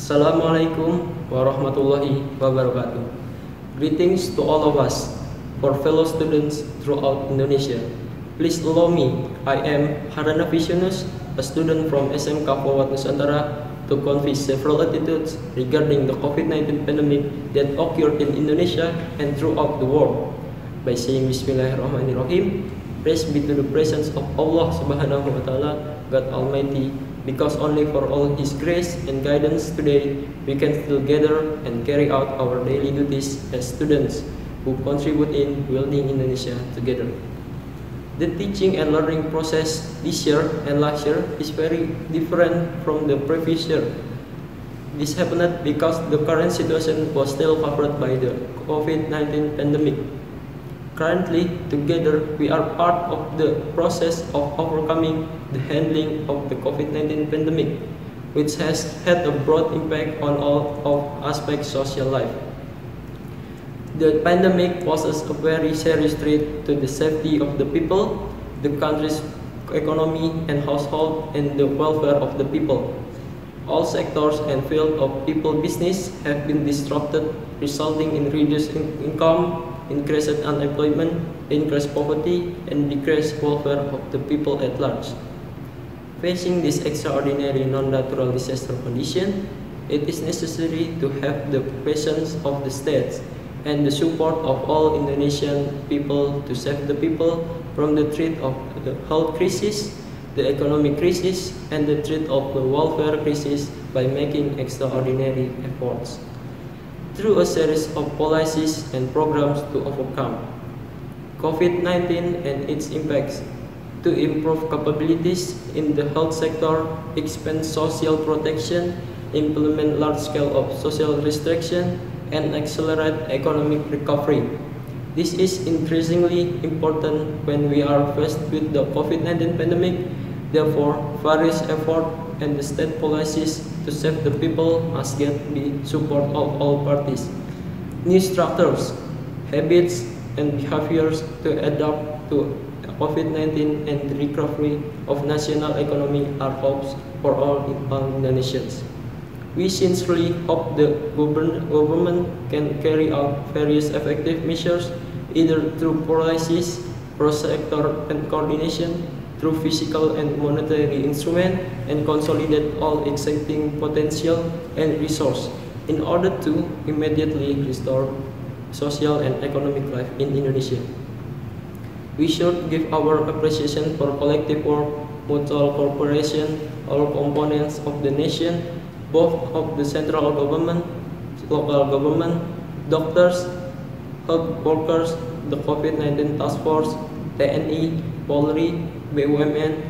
Assalamualaikum warahmatullahi wabarakatuh. Greetings to all of us, for fellow students throughout Indonesia. Please allow me, I am Harana Visionus, a student from SMK Fawad Nusantara, to convey several attitudes regarding the COVID-19 pandemic that occurred in Indonesia and throughout the world. By saying Bismillahirrahmanirrahim, praise be to the presence of Allah Subhanahu wa Ta'ala, God Almighty, because only for all His grace and guidance today we can still gather and carry out our daily duties as students who contribute in building Indonesia together. The teaching and learning process this year and last year is very different from the previous year. This happened because the current situation was still covered by the COVID-19 pandemic. Currently, together, we are part of the process of overcoming the handling of the COVID-19 pandemic, which has had a broad impact on all of aspects of social life. The pandemic poses a very serious threat to the safety of the people, the country's economy and household, and the welfare of the people. All sectors and fields of people business have been disrupted, resulting in reduced income, increased unemployment, increased poverty, and decreased welfare of the people at large. Facing this extraordinary non-natural disaster condition, it is necessary to have the patience of the states and the support of all Indonesian people to save the people from the threat of the health crisis, the economic crisis, and the threat of the welfare crisis by making extraordinary efforts through a series of policies and programs to overcome COVID-19 and its impacts, to improve capabilities in the health sector, expand social protection, implement large scale of social restriction, and accelerate economic recovery. This is increasingly important when we are faced with the COVID-19 pandemic. Therefore, various efforts and the state policies to save the people must get the support of all parties. New structures, habits, and behaviors to adapt to COVID-19 and the recovery of national economy are hopes for all Indonesians. We sincerely hope the government can carry out various effective measures either through policies, cross-sector and coordination, through physical and monetary instruments, and consolidate all existing potential and resource in order to immediately restore social and economic life in Indonesia. We should give our appreciation for collective work, mutual cooperation, all components of the nation, both of the central government, local government, doctors, health workers, the COVID-19 task force, TNI, Polri, BUMN,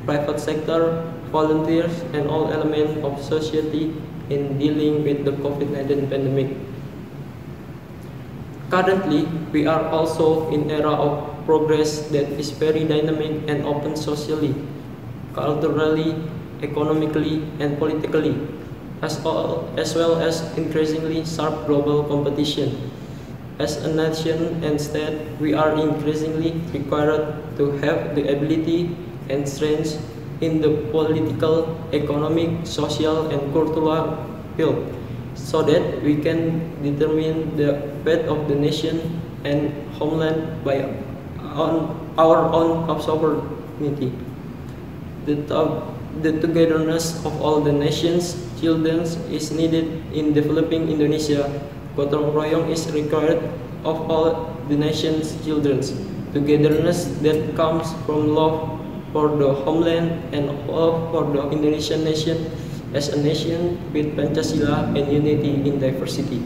private sector, volunteers, and all elements of society in dealing with the COVID-19 pandemic. Currently, we are also in an era of progress that is very dynamic and open socially, culturally, economically, and politically, as well as increasingly sharp global competition. As a nation and state, we are increasingly required to have the ability and strength in the political, economic, social, and cultural field, so that we can determine the fate of the nation and homeland by our own sovereignty. The togetherness of all the nation's children is needed in developing Indonesia. Gotong royong is required of all the nation's children. Togetherness that comes from love for the homeland and love for the Indonesian nation as a nation with Pancasila and unity in diversity.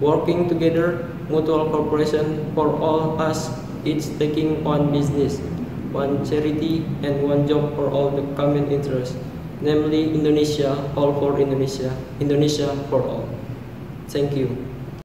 Working together, mutual cooperation for all us is taking one business, one charity, and one job for all the common interests, namely Indonesia, all for Indonesia, Indonesia for all. Thank you.